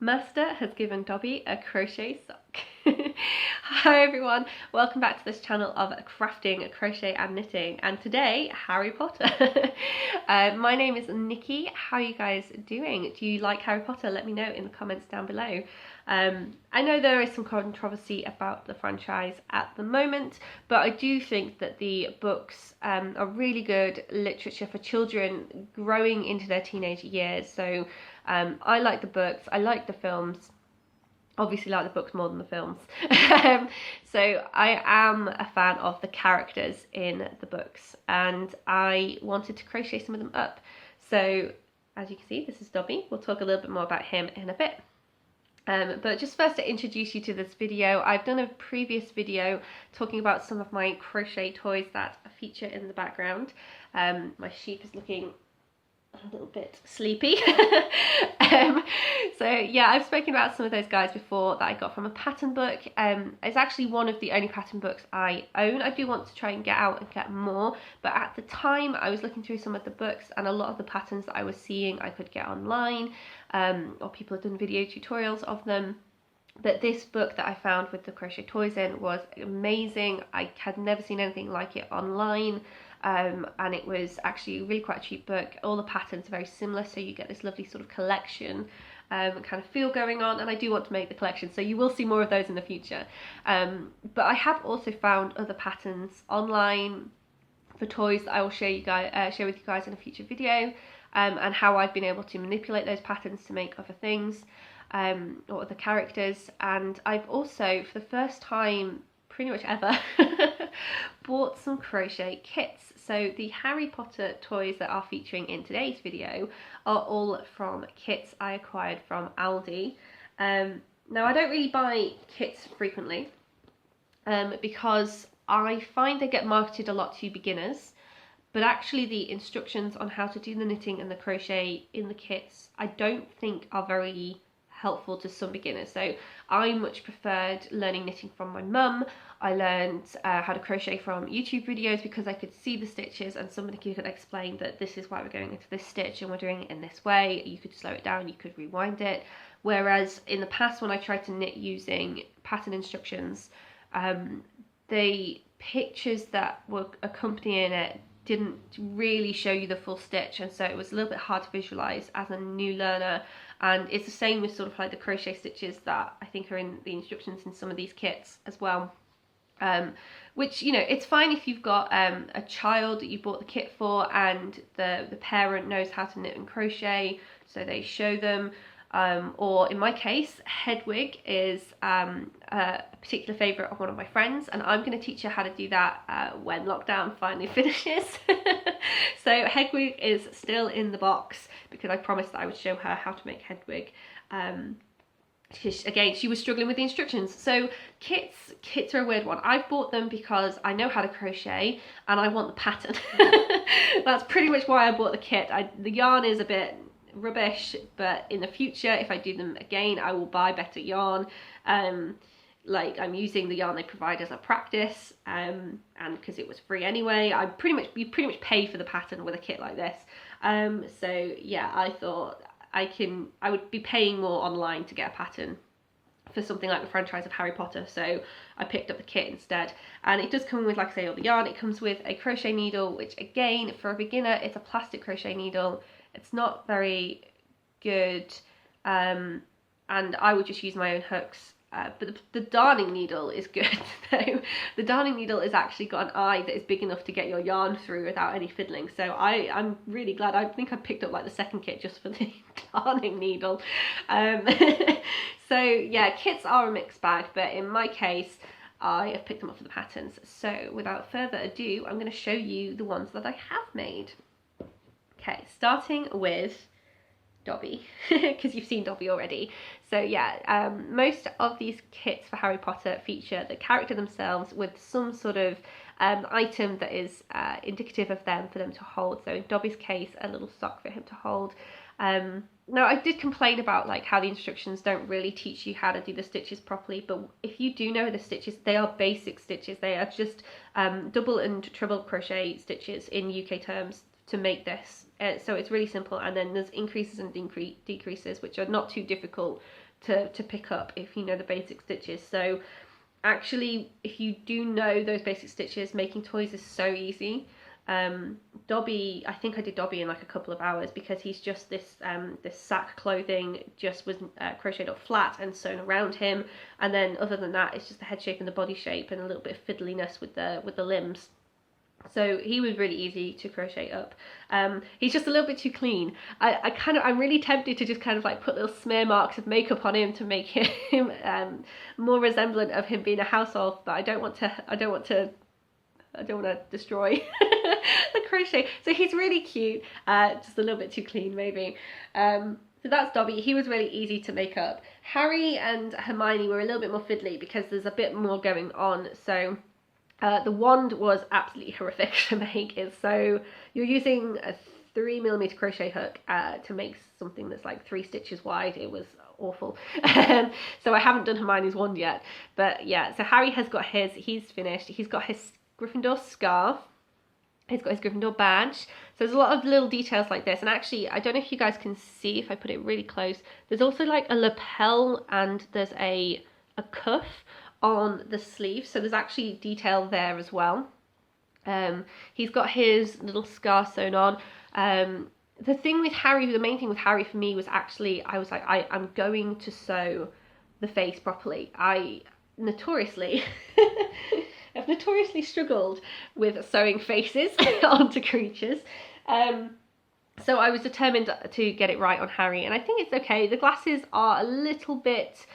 Master has given Dobby a crochet sock. Hi everyone, welcome back to this channel of crafting, crochet and knitting, and today Harry Potter. My name is Nikki. How are you guys doing? Do you like Harry Potter? Let me know in the comments down below. I know there is some controversy about the franchise at the moment, but I do think that the books are really good literature for children growing into their teenage years. So I like the books, I like the films. Obviously like the books more than the films. So I am a fan of the characters in the books, and I wanted to crochet some of them up. So as you can see, this is Dobby. We'll talk a little bit more about him in a bit. But just first to introduce you to this video, I've done a previous video talking about some of my crochet toys that feature in the background. My sheep is looking a little bit sleepy. So yeah, I've spoken about some of those guys before that I got from a pattern book. It's actually one of the only pattern books I own. I do want to try and get out and get more, but at the time I was looking through some of the books, and a lot of the patterns that I was seeing I could get online, or people have done video tutorials of them. But this book that I found with the crochet toys in was amazing. I had never seen anything like it online. And it was actually really quite a cheap book. All the patterns are very similar, so you get this lovely sort of collection kind of feel going on, and I do want to make the collection, so you will see more of those in the future. But I have also found other patterns online for toys that I will share with you guys in a future video, and how I've been able to manipulate those patterns to make other things, or other characters. And I've also, for the first time pretty much ever, bought some crochet kits. So the Harry Potter toys that are featuring in today's video are all from kits I acquired from Aldi. Now I don't really buy kits frequently, because I find they get marketed a lot to beginners, but actually the instructions on how to do the knitting and the crochet in the kits I don't think are very helpful to some beginners. So I much preferred learning knitting from my mum. I learned how to crochet from YouTube videos because I could see the stitches, and somebody could explain that this is why we're going into this stitch and we're doing it in this way. You could slow it down, you could rewind it. Whereas in the past, when I tried to knit using pattern instructions, the pictures that were accompanying it didn't really show you the full stitch, and so it was a little bit hard to visualize as a new learner. And it's the same with sort of like the crochet stitches that I think are in the instructions in some of these kits as well. Which, you know, it's fine if you've got a child that you bought the kit for and the parent knows how to knit and crochet, so they show them. Or in my case, Hedwig is a particular favourite of one of my friends, and I'm going to teach her how to do that when lockdown finally finishes. So Hedwig is still in the box because I promised that I would show her how to make Hedwig. Again, she was struggling with the instructions. So kits are a weird one. I've bought them because I know how to crochet and I want the pattern. That's pretty much why I bought the kit. The yarn is a bit rubbish, but in the future, if I do them again, I will buy better yarn. Like, I'm using the yarn they provide as a practice, and because it was free anyway, you pretty much pay for the pattern with a kit like this. So yeah, I thought I would be paying more online to get a pattern for something like the franchise of Harry Potter, so I picked up the kit instead. And it does come with, like I say, all the yarn. It comes with a crochet needle, which again, for a beginner, it's a plastic crochet needle. It's not very good, and I would just use my own hooks. But the darning needle is good though. The darning needle has actually got an eye that is big enough to get your yarn through without any fiddling. So I'm really glad. I think I picked up like the second kit just for the darning needle. So yeah, kits are a mixed bag, but in my case, I have picked them up for the patterns. So without further ado, I'm going to show you the ones that I have made. Okay, starting with Dobby, because you've seen Dobby already. So yeah, most of these kits for Harry Potter feature the character themselves with some sort of item that is indicative of them for them to hold. So in Dobby's case, a little sock for him to hold. Now I did complain about like how the instructions don't really teach you how to do the stitches properly, but if you do know the stitches, they are basic stitches. They are just double and triple crochet stitches in UK terms to make this So it's really simple, and then there's increases and decreases, which are not too difficult to pick up if you know the basic stitches. So actually, if you do know those basic stitches, making toys is so easy. Dobby, I think I did Dobby in like a couple of hours, because he's just this sack clothing just was crocheted up flat and sewn around him, and then other than that it's just the head shape and the body shape and a little bit of fiddliness with the limbs. So he was really easy to crochet up. He's just a little bit too clean. I'm really tempted to just kind of like put little smear marks of makeup on him to make him more resemblant of him being a house elf, but I don't want to destroy the crochet. So he's really cute, just a little bit too clean maybe. So that's Dobby. He was really easy to make up. Harry and Hermione were a little bit more fiddly because there's a bit more going on. So the wand was absolutely horrific to make. So you're using a 3mm crochet hook to make something that's like 3 stitches wide. It was awful. So I haven't done Hermione's wand yet, but yeah. So Harry has got his. He's finished. He's got his Gryffindor scarf. He's got his Gryffindor badge. So there's a lot of little details like this, and actually I don't know if you guys can see if I put it really close. There's also like a lapel, and there's a cuff on the sleeve, so there's actually detail there as well. He's got his little scar sewn on. The thing with Harry, the main thing with Harry for me was actually, I was like, I'm going to sew the face properly. I've notoriously struggled with sewing faces onto creatures. So I was determined to get it right on Harry, and I think it's okay. The glasses are a little bit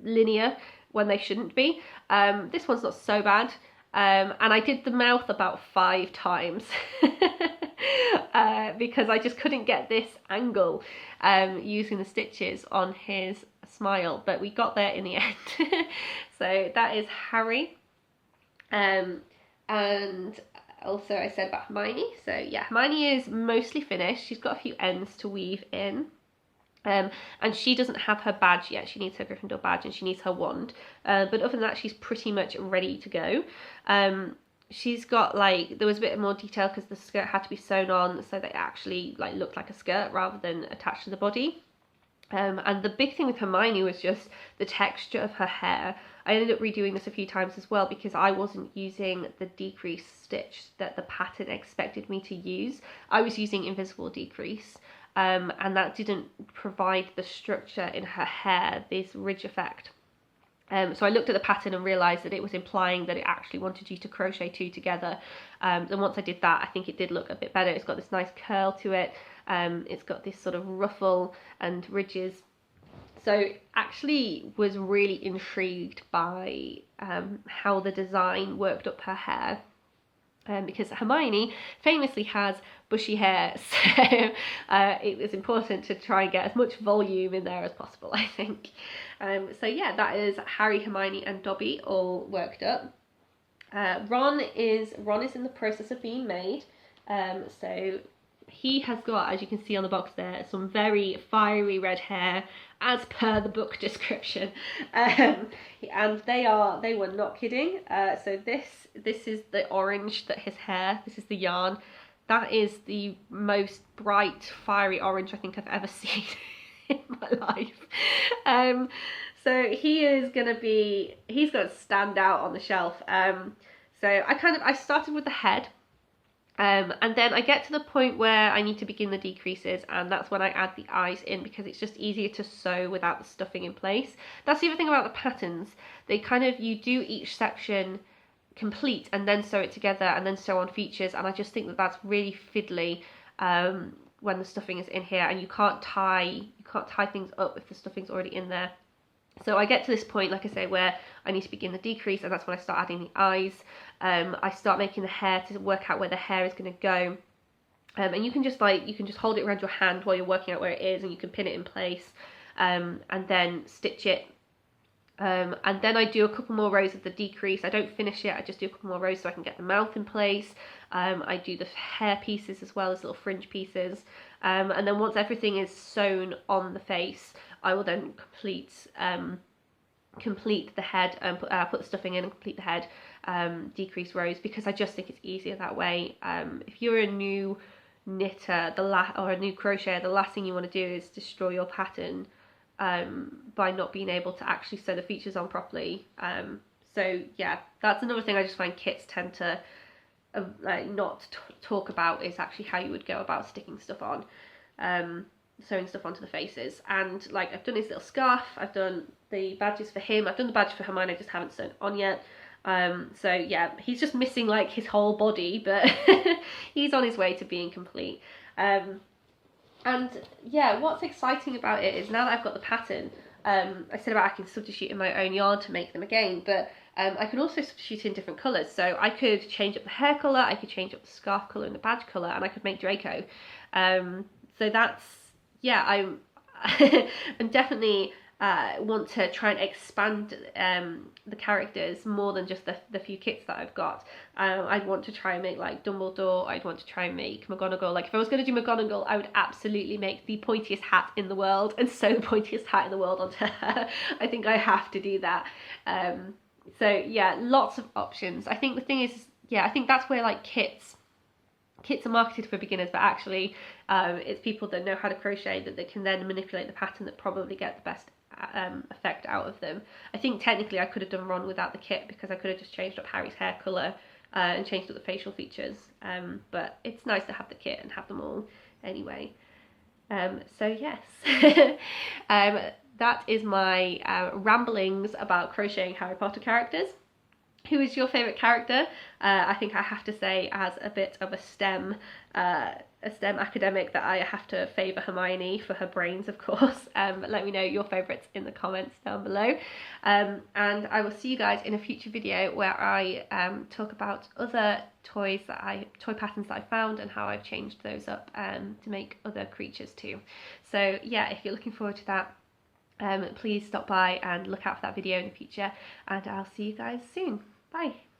linear when they shouldn't be. This one's not so bad. And I did the mouth about 5 times because I just couldn't get this angle using the stitches on his smile, but we got there in the end. So that is Harry. And also I said about Hermione. So yeah, Hermione is mostly finished. She's got a few ends to weave in. And she doesn't have her badge yet. She needs her Gryffindor badge and she needs her wand. But other than that, she's pretty much ready to go. She's got like, there was a bit more detail because the skirt had to be sewn on so that it actually like looked like a skirt rather than attached to the body. And the big thing with Hermione was just the texture of her hair. I ended up redoing this a few times as well because I wasn't using the decrease stitch that the pattern expected me to use. I was using invisible decrease. And that didn't provide the structure in her hair, this ridge effect. So I looked at the pattern and realised that it was implying that it actually wanted you to crochet 2 together. And once I did that, I think it did look a bit better. It's got this nice curl to it. It's got this sort of ruffle and ridges. So actually was really intrigued by how the design worked up her hair. Because Hermione famously has bushy hair, so it was important to try and get as much volume in there as possible, I think. So yeah, that is Harry, Hermione and Dobby all worked up. Ron is in the process of being made. So he has got, as you can see on the box there, some very fiery red hair, as per the book description. And they were not kidding. So this is the orange that his hair, this is the yarn. That is the most bright, fiery orange I think I've ever seen in my life. So he's gonna stand out on the shelf. So I started with the head. And then I get to the point where I need to begin the decreases, and that's when I add the eyes in because it's just easier to sew without the stuffing in place. That's the other thing about the patterns. You do each section complete and then sew it together and then sew on features, and I just think that that's really fiddly when the stuffing is in here, and you can't tie things up if the stuffing's already in there. So I get to this point, like I say, where I need to begin the decrease, and that's when I start adding the eyes. I start making the hair to work out where the hair is going to go. And you can just hold it around your hand while you're working out where it is, and you can pin it in place, and then stitch it. And then I do a couple more rows of the decrease. I don't finish it, I just do a couple more rows so I can get the mouth in place. I do the hair pieces as well as little fringe pieces. And then once everything is sewn on the face, I will then complete the head and put the stuffing in and complete the head, decrease rows, because I just think it's easier that way. If you're a new knitter or a new crocheter, the last thing you want to do is destroy your pattern by not being able to actually sew the features on properly. So yeah, that's another thing I just find kits tend to not talk about, is actually how you would go about sticking stuff on, sewing stuff onto the faces. And like, I've done his little scarf, I've done the badges for him, I've done the badge for Hermione, I just haven't sewn on yet. So yeah, he's just missing like his whole body, but he's on his way to being complete. And yeah, what's exciting about it is now that I've got the pattern, I said about I can substitute in my own yarn to make them again, but I can also substitute in different colours. So I could change up the hair colour, I could change up the scarf colour and the badge colour, and I could make Draco. So that's, yeah, I'm definitely want to try and expand the characters more than just the few kits that I've got. I'd want to try and make like Dumbledore, I'd want to try and make McGonagall. Like if I was going to do McGonagall, I would absolutely make the pointiest hat in the world and sew the pointiest hat in the world onto her. I think I have to do that. So yeah, lots of options. I think the thing is, yeah, I think that's where like kits are marketed for beginners, but actually it's people that know how to crochet that they can then manipulate the pattern that probably get the best effect out of them. I think technically I could have done Ron without the kit, because I could have just changed up Harry's hair colour and changed up the facial features, but it's nice to have the kit and have them all anyway. So yes, that is my ramblings about crocheting Harry Potter characters. Who is your favourite character? I think I have to say, as a bit of a STEM academic, that I have to favour Hermione for her brains, of course. Let me know your favourites in the comments down below. And I will see you guys in a future video where I talk about other toy patterns that I found and how I've changed those up to make other creatures too. So yeah, if you're looking forward to that, please stop by and look out for that video in the future, and I'll see you guys soon. Bye!